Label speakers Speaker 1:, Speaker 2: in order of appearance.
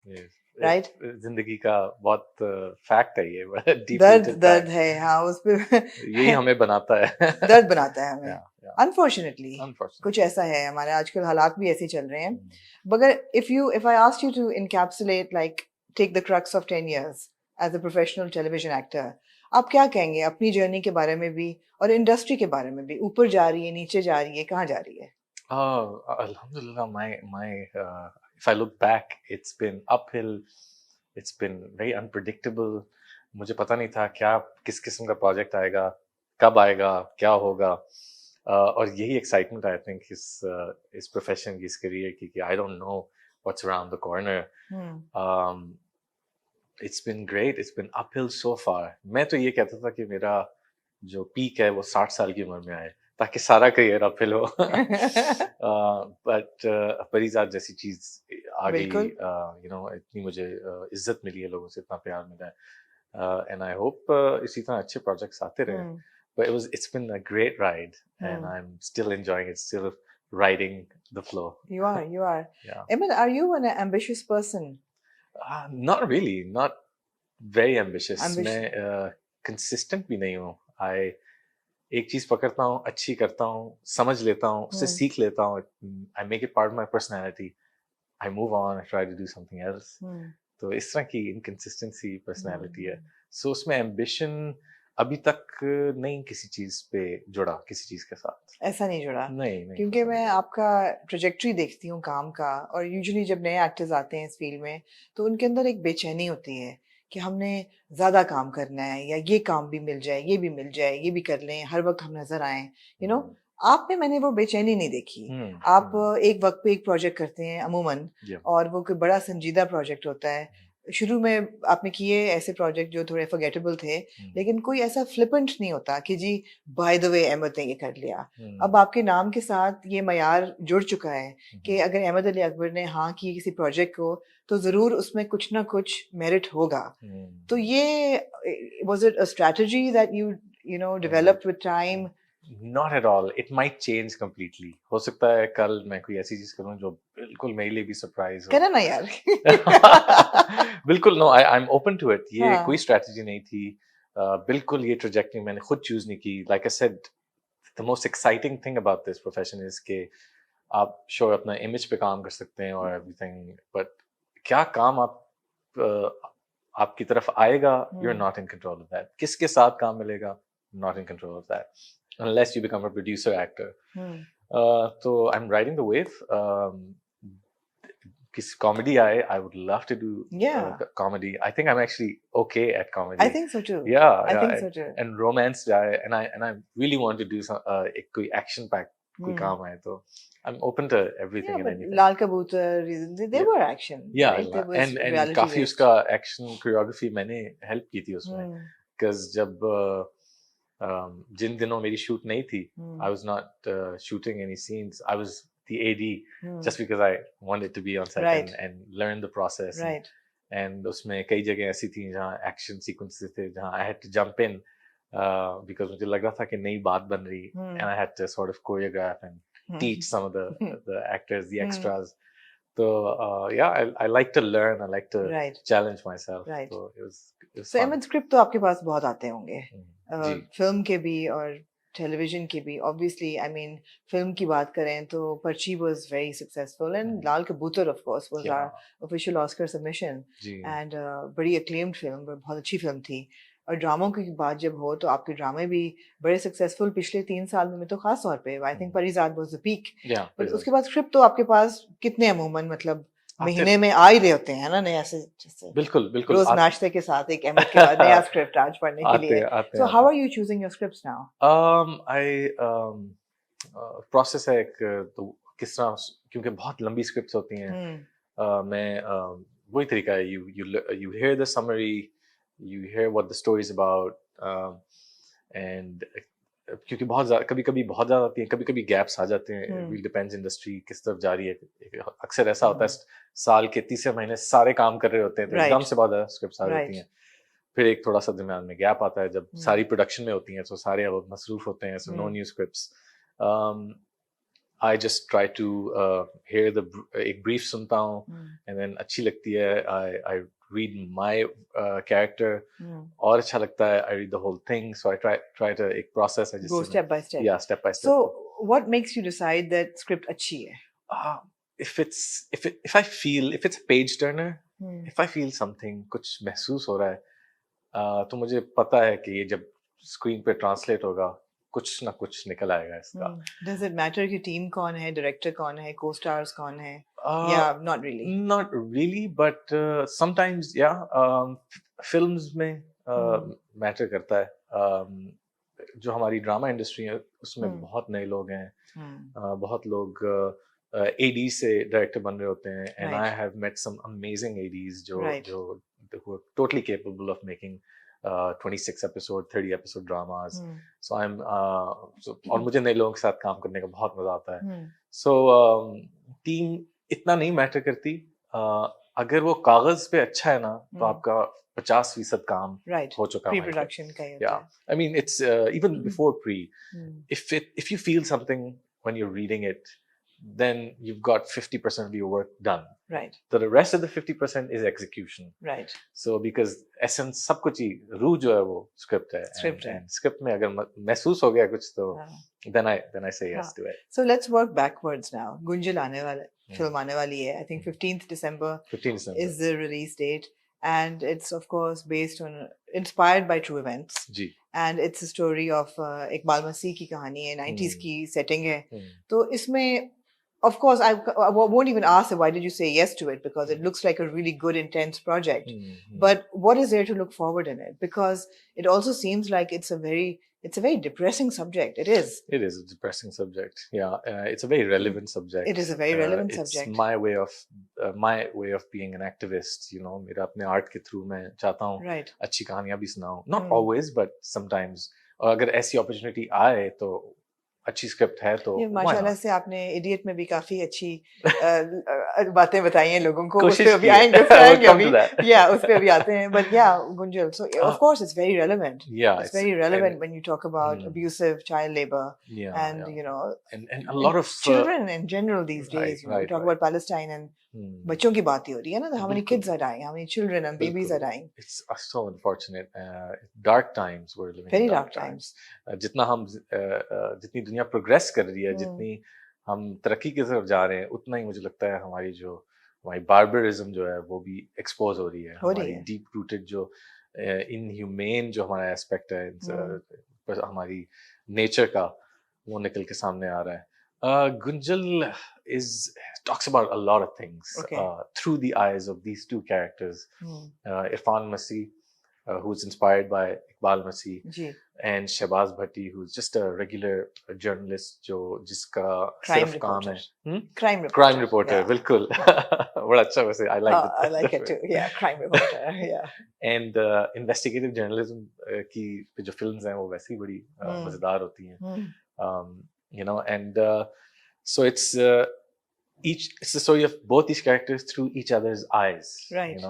Speaker 1: Yes.
Speaker 2: Right?
Speaker 1: जिंदगी का बहुत फैक्ट है ये, बड़ा डीप
Speaker 2: दर्द
Speaker 1: रूटेड
Speaker 2: दर्द
Speaker 1: फैक्ट।
Speaker 2: है, हाँ उस पे
Speaker 1: यही हमें बनाता है।
Speaker 2: दर्द बनाता है हमें,
Speaker 1: या
Speaker 2: अनफॉर्चुनेटली। कुछ
Speaker 1: अनफॉर्चुनेटली।
Speaker 2: ऐसा है, हमारे आजकल हालात भी ऐसे चल रहे हैं। मगर if I ask you to encapsulate, like take the crux of 10 years as a professional television actor, आप क्या कहेंगे अपनी जर्नी के बारे में भी और इंडस्ट्री के बारे में भी? ऊपर जा रही है, नीचे जा रही है, कहाँ जा रही है?
Speaker 1: Alhamdulillah, if I look back, it's been uphill. It's been very unpredictable. मुझे पता नहीं था क्या किस किस्म का प्रोजेक्ट आएगा, कब आएगा, क्या होगा। और यही एक्साइटमेंट आई थिंक इस प्रोफेशन की, इस करियर की, कि I don't know what's around the corner. It's been great, it's been uphill so far. मैं तो ये कहता था कि मेरा जो पीक है वो 60 साल की उम्र में आए, ताकि सारा करियर अपहिल हो। बट परिजात जैसी चीज आ गई,
Speaker 2: बिल्कुल।
Speaker 1: इतनी मुझे इज्जत मिली है, लोगों से इतना प्यार मिला है, एंड आई होप इसी तरह अच्छे प्रोजेक्ट्स आते रहे। But it's been a great ride, and I'm still enjoying it, still riding the flow.
Speaker 2: You are.
Speaker 1: Yeah.
Speaker 2: Eman, are you an ambitious person?
Speaker 1: Not really, not very ambitious. मैं
Speaker 2: Ambitious.
Speaker 1: consistent भी नहीं हूँ। I एक चीज पकड़ता हूँ, अच्छी करता हूँ, समझ लेता हूँ, उससे सीख लेता हूँ। I make it part of my personality. I move on, I try to do something else. तो इस तरह की इनकंसिस्टेंसी पर्सनालिटी है। सो उसमें एम्बिशन अभी तक नहीं किसी चीज पे जुड़ा, किसी चीज के साथ
Speaker 2: ऐसा नहीं जुड़ा?
Speaker 1: नहीं
Speaker 2: क्योंकि
Speaker 1: ऐसा
Speaker 2: मैं
Speaker 1: नहीं।
Speaker 2: आपका ट्रेजेक्टरी देखती हूँ काम का, और यूजुअली जब नए एक्टर्स आते हैं इस फील्ड में तो उनके अंदर एक बेचैनी होती है कि हमने ज़्यादा काम करना है, या ये काम भी मिल जाए, ये भी मिल जाए, ये भी कर लें, हर वक्त हम नजर आए, यू नो। आप में मैंने वो बेचैनी नहीं देखी। आप एक वक्त पे एक प्रोजेक्ट करते हैं अमूमन, और वो कोई बड़ा संजीदा प्रोजेक्ट होता है। शुरू में आपने किए ऐसे प्रोजेक्ट जो थोड़े फॉरगेटेबल थे, लेकिन कोई ऐसा फ्लिपेंट नहीं होता कि जी बाय द वे अहमद ने ये कर लिया। अब आपके नाम के साथ ये मयार जुड़ चुका है कि अगर अहमद अली अकबर ने हाँ की किसी प्रोजेक्ट को, तो जरूर उसमें कुछ ना कुछ मेरिट होगा। तो ये was it a strategy that you know developed with time?
Speaker 1: Not at all. It might change completely. हो सकता है कल मैं कोई ऐसी चीज करूं जो बिल्कुल मेरे लिए भी सरप्राइज हो।
Speaker 2: करा ना यार।
Speaker 1: बिल्कुल, no, I am open to it. ये
Speaker 2: हाँ।
Speaker 1: कोई स्ट्रेटजी नहीं थी। बिल्कुल ये ट्रैजेक्टरी मैंने खुद चूज नहीं की। Like I said, the most exciting thing about this profession is के आप श्योर अपना इमेज पे काम कर सकते हैं और एवरीथिंग, बट क्या काम आपकी तरफ आएगा, you are not in control of that. किसके साथ काम मिलेगा, not in control of that unless you become a producer actor. So I'm riding the wave. Kiss comedy, I would love to do comedy. I think I'm actually okay at comedy.
Speaker 2: I think so too.
Speaker 1: Yeah,
Speaker 2: I think so too.
Speaker 1: And romance, and I really want to do some एक कोई action pack कोई काम आए तो I'm open to everything and anything.
Speaker 2: लाल कबूतर, they were action.
Speaker 1: Yeah,
Speaker 2: right? There was
Speaker 1: and काफी उसका action choreography मैंने help की थी उसमें, because जब जिन दिनों मेरी शूट नहीं थी, I was not shooting any scenes. I was the AD just because I wanted to be on set and learn the process.
Speaker 2: Right.
Speaker 1: And उसमें कई जगह ऐसी थी जहाँ action sequences थे जहाँ I had to jump in because मुझे लग रहा था कि नई बात बन रही, and I had to sort of choreograph and teach some of the actors, the extras. So yeah, I like to learn. I like to challenge myself.
Speaker 2: Right.
Speaker 1: So it was
Speaker 2: so
Speaker 1: fun.
Speaker 2: Script तो आपके पास बहुत आते होंगे, film के भी और television की भी। ऑब्वियसली आई मीन फिल्म की बात करें तो Parchi was very successful, and Lal Kabootar of course was our official Oscar submission, and बड़ी अक्लेम्ड फिल्म, बहुत अच्छी फिल्म थी। और ड्रामों की बात जब हो तो आपके ड्रामे भी बड़े सक्सेसफुल पिछले 3 साल में तो खास तौर पे I think Parijat was the peak. But उसके बाद स्क्रिप्ट तो आपके पास कितने अमूमन, मतलब महीने में आ ही रहे होते हैं ना नया से, जैसे
Speaker 1: बिल्कुल
Speaker 2: रोज नाश्ते के साथ एक अहमद के बाद नया स्क्रिप्ट आज पढ़ने के लिए। So how are you choosing your scripts now?
Speaker 1: Process है एक, तो किस तरह, क्योंकि बहुत लंबी स्क्रिप्ट्स होती हैं, मैं वही तरीका है, you hear the summary, you hear what the story is about, and क्योंकि कभी कभी बहुत ज्यादा आती है, कभी कभी गैप्स आ जाते हैं। It depends इंडस्ट्री किस तरफ जा रही है। अक्सर ऐसा होता है साल के तीसरे महीने सारे काम कर रहे होते हैं तो एकदम से बहुत ज्यादा स्क्रिप्ट्स आ जाती हैं। फिर एक थोड़ा सा दरम्यान में गैप आता है जब सारी प्रोडक्शन में होती हैं, तो सारे अब मसरूफ होते हैं, so no new scripts. I just try to hear the एक brief सुनता हूँ
Speaker 2: Hmm.
Speaker 1: and then अच्छी लगती है I read my character
Speaker 2: Hmm.
Speaker 1: और अच्छा लगता है I read the whole thing so I try to एक process है
Speaker 2: Go
Speaker 1: जिससे
Speaker 2: step by step.
Speaker 1: yeah step by step
Speaker 2: So, what makes you decide that script अच्छी है?
Speaker 1: if I feel if it's a page turner
Speaker 2: Hmm.
Speaker 1: if I feel something कुछ महसूस हो रहा है तो मुझे पता है कि ये जब स्क्रीन पे ट्रांसलेट होगा कुछ ना कुछ निकल आएगा इसका
Speaker 2: Does it matter कि टीम कौन है, डायरेक्टर कौन है, co-stars कौन है?
Speaker 1: Uh,
Speaker 2: Yeah, not really.
Speaker 1: Not really, but sometimes, yeah, films में मैटर करता है. जो हमारी ड्रामा इंडस्ट्री है उसमें बहुत नए लोग हैं, बहुत लोग AD से डायरेक्टर बन रहे होते हैं, and I have met some amazing ADs जो who are totally capable of making 26 episode, 30 episode dramas. So I'm और मुझे नए लोगों के साथ काम करने का बहुत मजा आता है. So टीम इतना नहीं मैटर करती अगर वो कागज पे अच्छा है ना तो आपका 50% काम हो चुका है
Speaker 2: प्री-प्रोडक्शन का
Speaker 1: yeah I mean it's even before pre if you feel something when you're reading it then you've got 50% of your work done
Speaker 2: right
Speaker 1: so the rest of the 50% is execution
Speaker 2: right
Speaker 1: so because essence सब कुछ ही रूह जो है वो script है and script में अगर महसूस हो गया कुछ तो then I say yes to it.
Speaker 2: So let's work backwards now. Gunjal आने वाला film आने वाली है. I think 15th December is the release date, and it's of course based on inspired by true events.
Speaker 1: Ji.
Speaker 2: And it's a story of Iqbal मसीह की कहानी है, 90s की setting है. तो इसमें of course I won't even ask why did you say yes to it because it looks like a really good intense project. But what is there to look forward in it? Because it also seems like it's a very depressing subject. It is
Speaker 1: a depressing subject. Yeah, it's a very relevant subject.
Speaker 2: It is a very relevant subject.
Speaker 1: It's my way of being an activist. You know, मेरा अपने art के through मैं चाहता हूँ अच्छी कहानियाँ भी सुनाऊँ. Not always, but sometimes. और अगर ऐसी opportunity आए तो अच्छी स्क्रिप्ट है तो
Speaker 2: माशाल्लाह से आपने इडियट में भी काफी अच्छी बातें बताई हैं लोगों को
Speaker 1: उस
Speaker 2: पे अभी आएंगे अभी या उस पे अभी आते हैं but yeah Gunjal so of course it's very relevant it's very relevant when you talk about abusive child labor and you know
Speaker 1: and a lot of
Speaker 2: children in general these days you know we talk about Palestine and बच्चों की बात ही हो रही है ना how many kids are dying how many children and babies are dying
Speaker 1: it's so unfortunate dark times we're living
Speaker 2: very dark times
Speaker 1: जितना हम जितनी दुनिया प्रोग्रेस कर रही है जितनी हम तरक्की की तरफ जा रहे हैं उतना ही मुझे लगता है हमारी बार्बरिज्म जो है वो भी एक्सपोज हो रही है हमारी डीप रूटेड जो इनह्यूमेन जो हमारा एस्पेक्ट है हमारी नेचर का वो निकल के सामने आ रहा है Gunjal talks about a lot of things through the eyes of these two characters. Irfan Masih, who's inspired by Iqbal Masih, and Shahbaz Bhatti, who's just a regular journalist जिसका सिर्फ काम है crime reporter बिल्कुल बड़ा अच्छा वैसे I like it.
Speaker 2: I like it too. Yeah, crime reporter. Yeah.
Speaker 1: And investigative journalism की जो films हैं वो वैसे ही बड़ी मजेदार होती हैं. You know, and so it's the story of both these characters through each other's eyes.
Speaker 2: Right.
Speaker 1: You know.